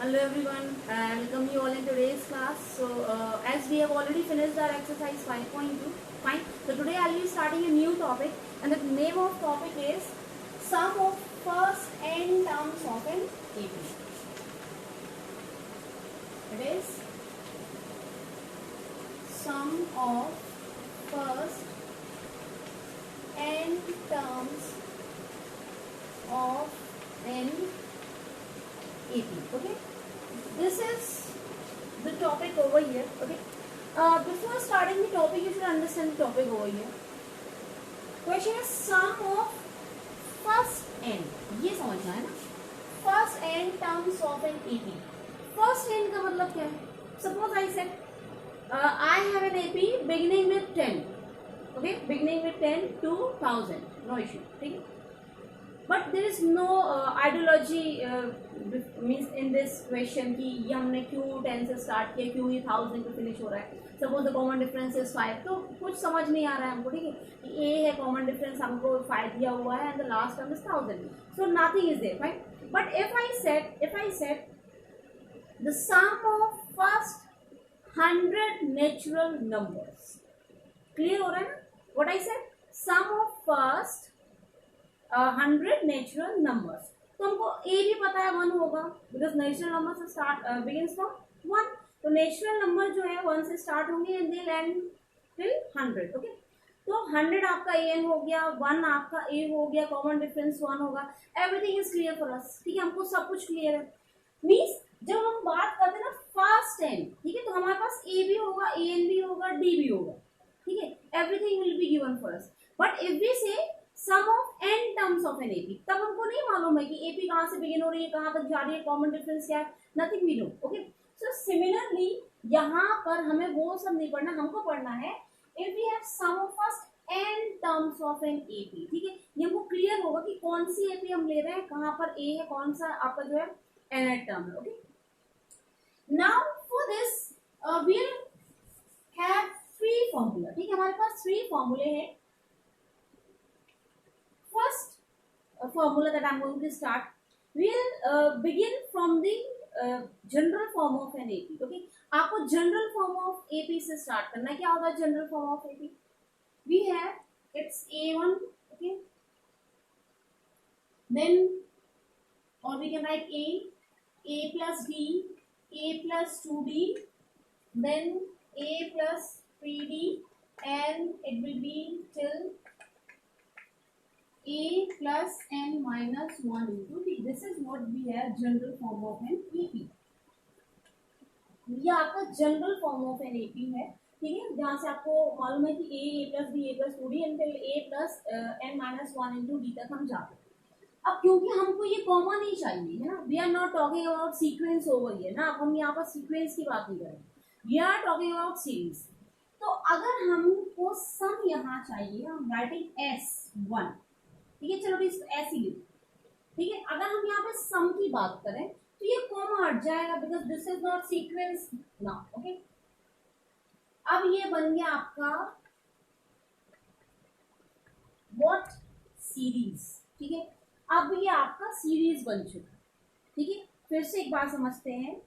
Hello everyone, I welcome you all in today's class. So as we have already finished our exercise 5.2, fine. So today I'll be starting a new topic, and the name of topic is sum of first n terms of an AP. It is sum of first n terms of an AP. Okay. This is the topic over here. Okay. Before starting the topic, you should understand the topic over here. Question is sum of first n. ये समझना है ना. First n terms of an AP. First n का मतलब क्या है? Suppose I said I have an AP beginning with 10. Okay, beginning with 10 to 1000. No issue. ठीक है. But there is no ideology means in this question कि ये हमने क्यों 10 से स्टार्ट किया, क्यों ये 1000 पे फिनिश हो रहा है. Suppose the common difference is 5, तो कुछ समझ नहीं आ रहा है हमको. ठीक है, ए है कॉमन डिफरेंस, हमको 5 दिया हुआ है and the last term is 1000, so nothing is there, right. But if I set the sum of first 100 natural numbers, clear हो रहा है ना what I said? Sum of first 100 natural numbers. तो हमको ए भी पता है 1 होगा, बिकॉज नेचुरल नंबर से स्टार्ट बिगिंस फ्रॉम 1. तो नेचुरल नंबर जो है 1 से स्टार्ट होंगे and they and till 100. Okay, तो 100 आपका ए एन हो गया, 1 आपका ए हो गया, कॉमन डिफरेंस 1 होगा. Everything is clear for us. ठीक है, हमको सब कुछ क्लियर है. मीन्स जब हम बात करते हैं ना फर्स्ट एन, ठीक है, तो हमारे पास ए भी होगा, ए एन भी होगा, डी भी होगा. ठीक है, everything will be given for us. But if we say sum of n terms of an AP, तब हमको नहीं मालूम है कि एपी कहाँ से बिगिन हो रही है, कहाँ तक जा रही है, कॉमन डिफरेंस क्या है, nothing we know. Okay, so similarly यहाँ पर हमें वो सब नहीं पढ़ना, हमको पढ़ना है if we have sum of first n terms of an AP. ठीक है, ये हमको क्लियर होगा कि कौन सी एपी हम ले रहे हैं, कहाँ पर ए है, कौन सा आपका जो है nth टर्म है. Okay, now for this we have 3 formula. ठीक है, हमारे पास 3 फॉर्मूले हैं. First formula that I'm going to start, we'll begin from the general form of an AP. Okay, आपको general form of AP से start करना है. क्या होता है general form of AP? We have it's A1. Okay, then or we can write A plus D, A plus 2D, then A plus 3D, and it will be till a plus n minus 1 into d. This is what we have general form of an AP. ये आपका general form of an AP है. ठीक है, जहाँ से आपको मालूम है कि A plus B, A plus 2d and A plus n minus 1 into D तक हम जाते हैं. अब क्योंकि हमको ये कॉमन ही चाहिए है ना, we are not talking about sequence over here ना. अब हम यहाँ पर सीक्वेंस की बात नहीं करें, we are talking about series. तो अगर हमको सम यहाँ चाहिए, हम राइटिंग S1. ठीक है, चलो इस ऐसी ली. ठीक है, अगर हम यहाँ पे सम की बात करें तो ये कॉमा हट जाएगा, because this is not sequence ना. ओके, अब ये बन गया आपका व्हाट, सीरीज. ठीक है, अब ये आपका सीरीज बन चुका. ठीक है, फिर से एक बार समझते हैं,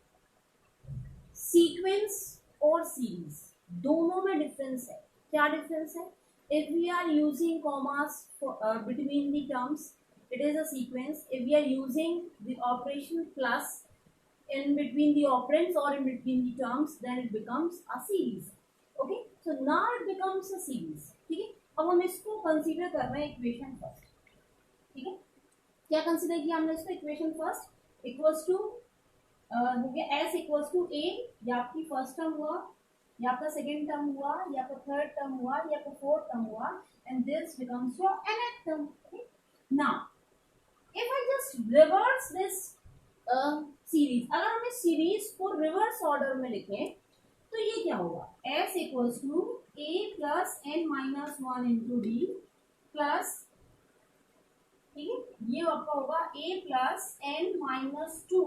सीक्वेंस और सीरीज दोनों में डिफरेंस है. क्या डिफरेंस है? If we are using commas between the terms, it is a sequence. If we are using the operation plus in between the operands or in between the terms, then it becomes a series. Okay, so now it becomes a series. ठीक है, अब हम इसको consider कर रहे हैं equation first. ठीक है, क्या कंसीडर किया हमने इसको? इक्वेशन फर्स्ट इक्वल्स टू हो गया s इक्वल्स टू a, या आपकी फर्स्ट टर्म हुआ, या आपका सेकेंड टर्म हुआ, या आपका थर्ड टर्म हुआ, या आपका फोर्थ टर्म हुआ, and this becomes your nth term. Now if I just reverse this series, अगर हम इस सीरीज को रिवर्स ऑर्डर में लिखें तो ये क्या होगा? s equals to a plus n minus 1 into d plus, ठीक है, ये आपका होगा a प्लस n माइनस 2.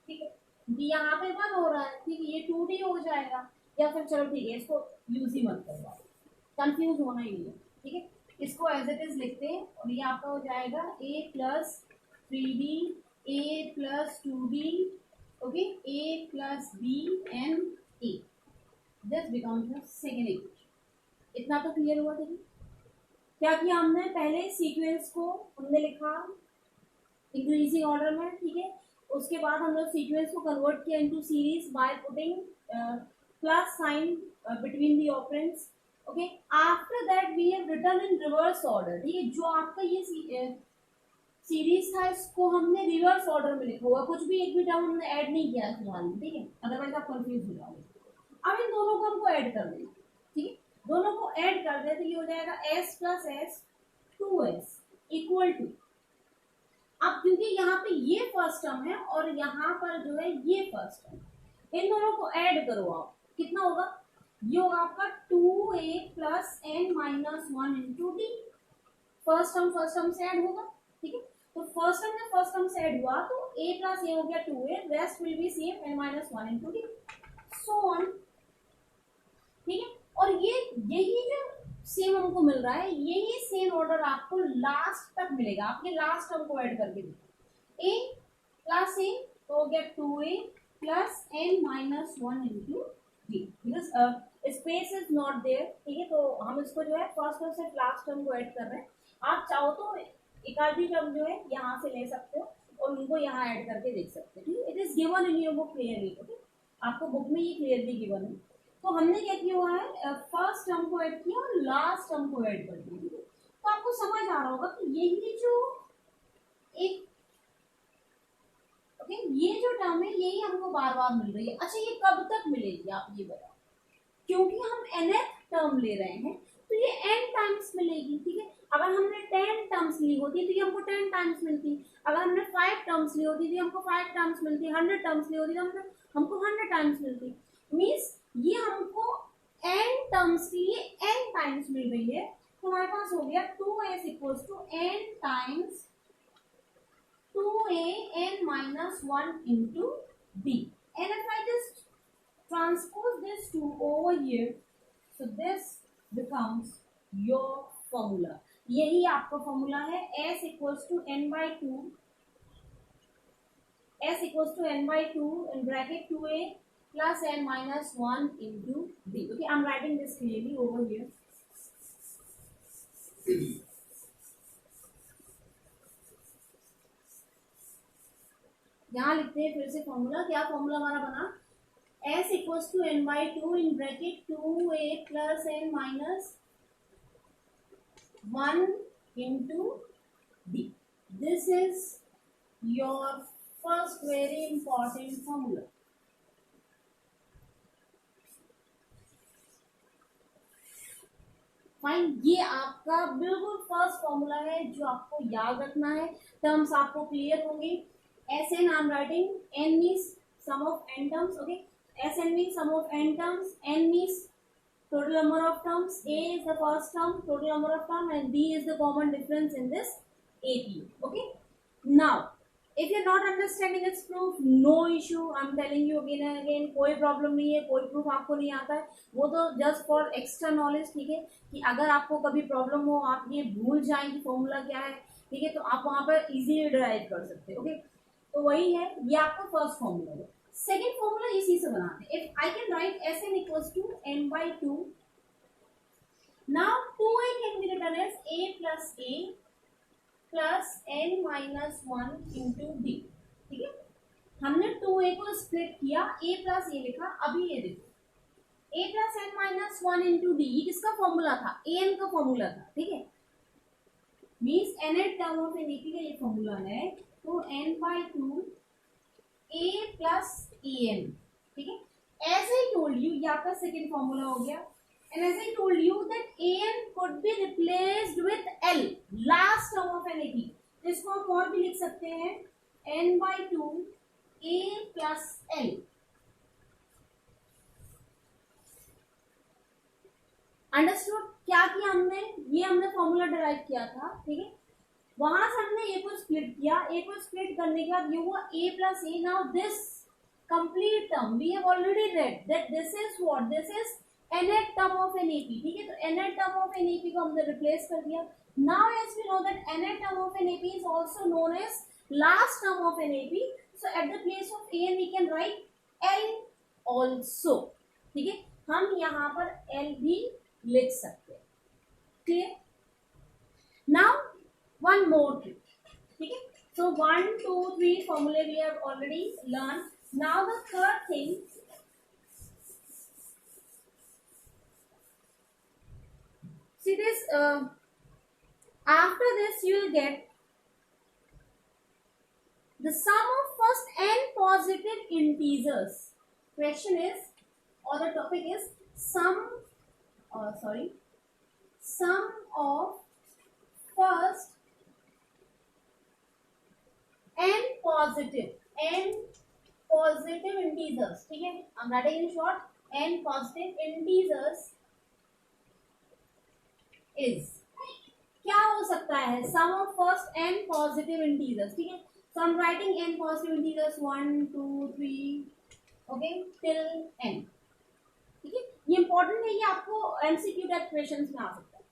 ठीक है, यहाँ पे 1 हो रहा है. ठीक है, ये 2d हो जाएगा, या फिर चलो ठीक है इसको यूज ही मत करो, कंफ्यूज होना ही नहीं है. ठीक है, इसको एज इट इज लिखते हैं और ये आपका हो जाएगा a plus 3d, a plus 2d okay, a plus b and a, this becomes the second equation। इतना तो क्लियर हुआ। देखिए क्या किया हमने, पहले सीक्वेंस को हमने लिखा इंक्रीजिंग ऑर्डर में, ठीक है। उसके बाद हम लोग सीक्वेंस को कन्वर्ट किया into series by putting plus sign between the operands, okay. After that we have written in reverse order, ठीक है। जो आपका ये सीरीज था इसको हमने रिवर्स ऑर्डर में लिखा हुआ, कुछ भी एक भी टर्म हमने ऐड नहीं किया फिलहाल में, ठीक है, अदरवाइज आप कंफ्यूज हो जाओगे। अब इन दोनों को हमको ऐड कर देना, ठीक है। दोनों को ऐड कर दे तो ये हो जाएगा s plus s 2s equal to, अब क्योंकि यहाँ पे ये फर्स्ट टर्म है और यहाँ पर जो है ये फर्स्ट टर्म, इन दोनों को ऐड करो आप, कितना होगा, ये होगा आपका 2a plus n minus 1 into D. First term से ऐड होगा, ठीक है। तो फर्स्ट टर्म में फर्स्ट टर्म से ऐड हुआ तो a प्लस ए हो गया 2a, rest will be same n minus 1 into D, so on, ठीक है। और ये यही जो सेम हमको मिल रहा है, यही सेम ऑर्डर आपको लास्ट तक मिलेगा। आपके लास्ट टर्म को ऐड करके देखो, a प्लस ए तो हो गया 2a plus n minus 1 into d, because space is not there, ठीक है। तो हम इसको जो है फर्स्ट टर्म से लास्ट टर्म को ऐड कर रहे हैं। आप चाहो तो एक आधी टर्म जो है यहाँ से ले सकते हो और उनको यहाँ ऐड करके देख सकते हो, ठीक है। It is given in your book clearly, okay, आपको बुक में ये क्लियरली गिवन है। तो हमने क्या किया हुआ है, फर्स्ट टर्म को ऐड किया और लास्ट टर्म को ऐड कर दिया, ठीक है। तो आपको समझ आ रहा होगा कि यही जो एक, ओके, ये जो टर्म है यही हमको बार बार मिल रही है। अच्छा ये कब तक मिलेगी आप ये बताओ, क्योंकि हम nth टर्म ले रहे हैं तो ये n टाइम्स मिलेगी, ठीक है। अगर हमने 10 टर्म्स ली होती तो ये हमको 10 टाइम्स मिलती, अगर हमने 5 टर्म्स ली होती तो हमको 5 टाइम्स मिलती, 100 टर्म्स ली होती तो हमको 100 टाइम्स मिलती। मीन्स ये हमको n टर्म्स के लिए n टाइम्स मिल रही है। तो हमारे पास हो गया 2s equals to n times 2a n minus 1 into d, and if I just transpose this 2 over here, so this becomes your formula। यही आपका फॉर्मूला है, s equals to n by 2, s equals to n by 2 in bracket 2a plus n minus 1 into d, okay। I'm writing this clearly over here। यहाँ लिखते हैं फिर से formula, क्या formula हमारा बना, s equals to n by 2 in bracket 2a plus n minus 1 into d। This is your first very important formula। Fine, ये आपका बिल्कुल फर्स्ट फॉर्मूला है जो आपको याद रखना है। टर्म्स आपको क्लियर होंगे। Sn I'm writing, n means sum of n terms, okay। Sn means sum of n terms, n means total number of terms, a is the first term, total number of term, and d is the common difference in this AP, okay। Now if you're not understanding its proof, no issue, I'm telling you again and again, कोई problem नहीं है, कोई proof आपको नहीं आता है, वो तो जस्ट फॉर एक्स्ट्रा नॉलेज, ठीक है। कि अगर आपको कभी प्रॉब्लम हो, आप ये भूल जाएं कि फॉर्मूला क्या है, ठीक है, तो आप वहां पर इजीली डिराइव कर सकते हैं, ओके। तो वही है, ये आपका फर्स्ट फॉर्मूला है। सेकेंड फॉर्मूला इसी से बनाते हैं। If I can write Sn equals to n by 2, now 2a can be written as a plus a plus n minus 1 into d, ठीक है। हमने 2a को स्प्लिट किया, a प्लस a लिखा। अभी ये देखो a plus n minus 1 into D, ये किसका फॉर्मूला था, an का फॉर्मूला था, ठीक है। Means nth term of an AP का ये फॉर्मूला है। तो n by 2 a plus en, ठीक है। As I told you, ये आपका सेकेंड फॉर्मूला हो गया। And as I told you that an could be replaced with l, last term of an AP। इसको हम और भी लिख सकते हैं, n by 2 a plus l। Understood? क्या किया हमने, ये हमने फॉर्मूला डिराइव किया था, ठीक है। वहां से हमने ए को स्प्लिट किया, ए को स्प्लिट करने के बाद ये हुआ a plus a. Now this complete term we have already read that this is what, this is nth term of an AP, ठीक है। तो nth term of an AP को हमने रिप्लेस कर दिया। Now as we know that nth term of an AP is also known as last term of an AP, so at the place of a n we can write l also, ठीक है, हम यहाँ पर L भी लिख सकते हैं, clear. Now one more thing, ठीक है, so 1 2 3 formula we have already learned. Now the third thing, see this, after this you will get the sum of first n positive integers. Question is, or the topic is sum of first n positive integers, ठीक है, I'm writing in short, n positive integers is, क्या हो सकता है, sum of first n positive integers, ठीक है, so I'm writing n positive integers 1 2 3 okay till n, ठीक है, ये इंपॉर्टेंट है, ये आपको एमसीक्यू टाइप क्वेश्चंस में आ सकता है।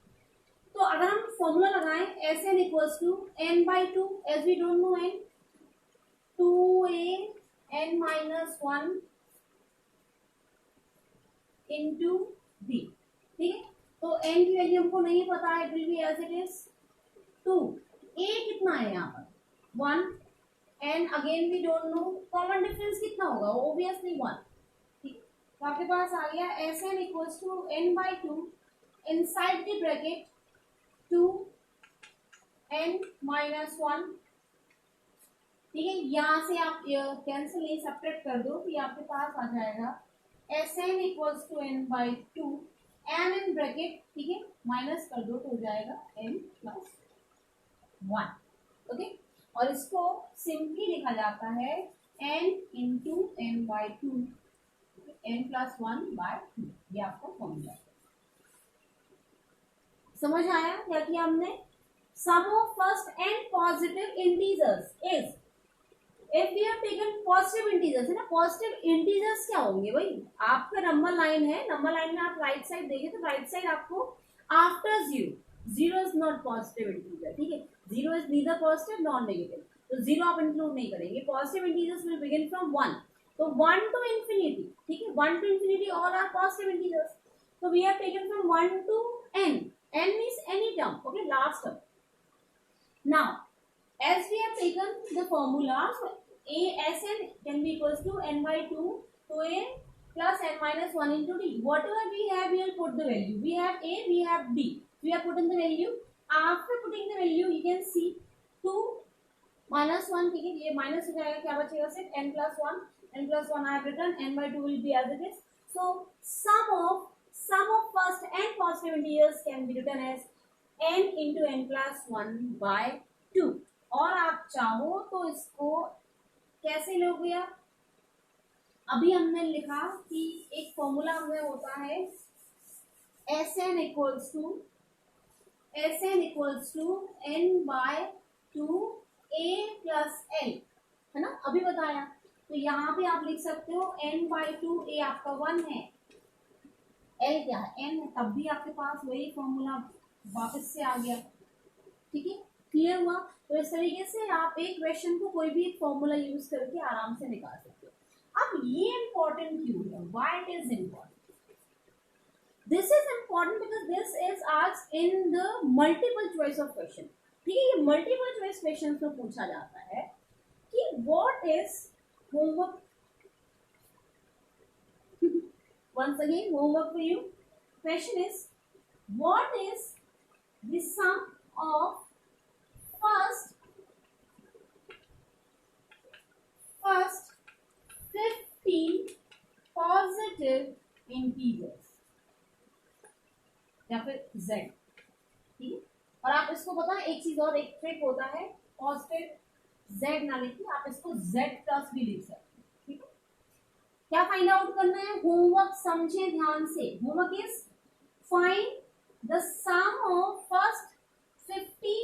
तो अगर हम फॉर्मूला लगाएं S n equals to n by two, as we don't know n, 2a n minus 1 into b, ठीक है, तो n की वैल्यू हमको नहीं पता है, it will be as it is 2, a कितना है यहाँ पर 1, n again we don't know, common difference कितना होगा, ऑब्वियसली 1, ठीक, तो आपके पास आ गया S n equals to n by two inside the bracket 2 n minus 1, ठीक है, यहाँ से आप कैंसिल नहीं सब्ट्रैक्ट कर दो, तो आपके पास आ जाएगा S n equals to n by two, n in bracket, ठीक है, माइनस कर दो तो हो जाएगा एन प्लस 1, ओके, और इसको सिंपली लिखा जाता है n into n by two, n plus 1 by 2, ये आपका फॉर्मूला। समझ आया क्या किया हमने, sum of first n positive integers is, if we have taken positive integers है ना, positive integers क्या होंगे भाई, आपका नंबर लाइन है, नंबर लाइन में आप राइट साइड देंगे तो राइट साइड आपको after zero is not positive integer, ठीक है, zero is neither positive non negative, तो जीरो आप इंक्लूड नहीं करेंगे, positive integers will begin from 1, तो 1 टू इंफिनिटी, ठीक है, 1 to infinity all are positive integers, तो we have taken from 1 to n, n means any term, okay, last term. Now as we have taken the formula, a s n can be equals to n by 2 2a plus n minus 1 into d, whatever we have we will put the value, we have a, we have b, we have put in the value, after putting the value you can see 2 minus 1, ठीक है, ये minus हो जाएगा, क्या बचेगा सिर्फ n plus 1, n plus 1 I have written, n by 2 will be as it is, so sum of first n positive integers can be written as n into n plus 1 by 2, और आप चाहो तो इसको कैसे लोगे आप, अभी हमने लिखा कि एक फॉर्मूला हमें होता है S n equals to n by two a plus l, है ना, अभी बताया, तो यहाँ पे आप लिख सकते हो n बाई टू, ए आपका 1 है, l क्या है n है, तब भी आपके पास वही फॉर्मूला वापस से आ गया, ठीक है, क्लियर हुआ। तो इस तरीके से आप एक क्वेश्चन को कोई भी फॉर्मूला यूज करके आराम से निकाल सकते हो। अब ये इंपॉर्टेंट क्यों है, why it is important, this is important because this is asked in the multiple choice of question, ठीक है, ये मल्टीपल चॉइस क्वेश्चन में पूछा जाता है कि what is homework, once again homework for you, question is what is the sum of first 15 positive integers या फिर z, ठीक है, और आप इसको पता है एक चीज और, एक ट्रिक होता है, पॉजिटिव z ना लिखिए, आप इसको z प्लस भी लिख सकते हैं, ठीक है, क्या फाइंड आउट करना है, होमवर्क समझे ध्यान से, homework is find the sum of first 50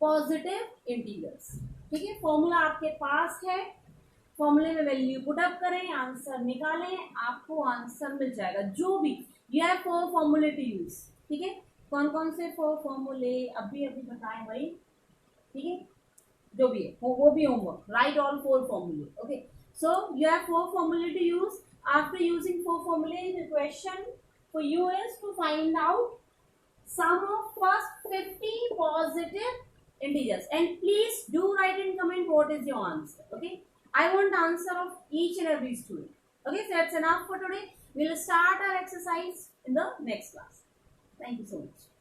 positive integers, ठीक है, फॉर्मूला आपके पास है, फॉर्मूले में वैल्यू पुट अप करें, आंसर निकालें, आपको आंसर मिल जाएगा, जो भी यू हैव 4 फॉर्मूले टू यूज, ठीक है, कौन कौन से 4 फॉर्मूले अभी बताएं भाई, ठीक है, जो भी है वो भी homework. Write all 4 formulae. Okay. So you have 4 formulae to use. After using 4 formulae, the question for you is to find out sum of first 50 positive integers, and please do write in comment what is your answer. Okay, I want answer of each and every student. Okay, so that's enough for today. We'll start our exercise in the next class. Thank you so much.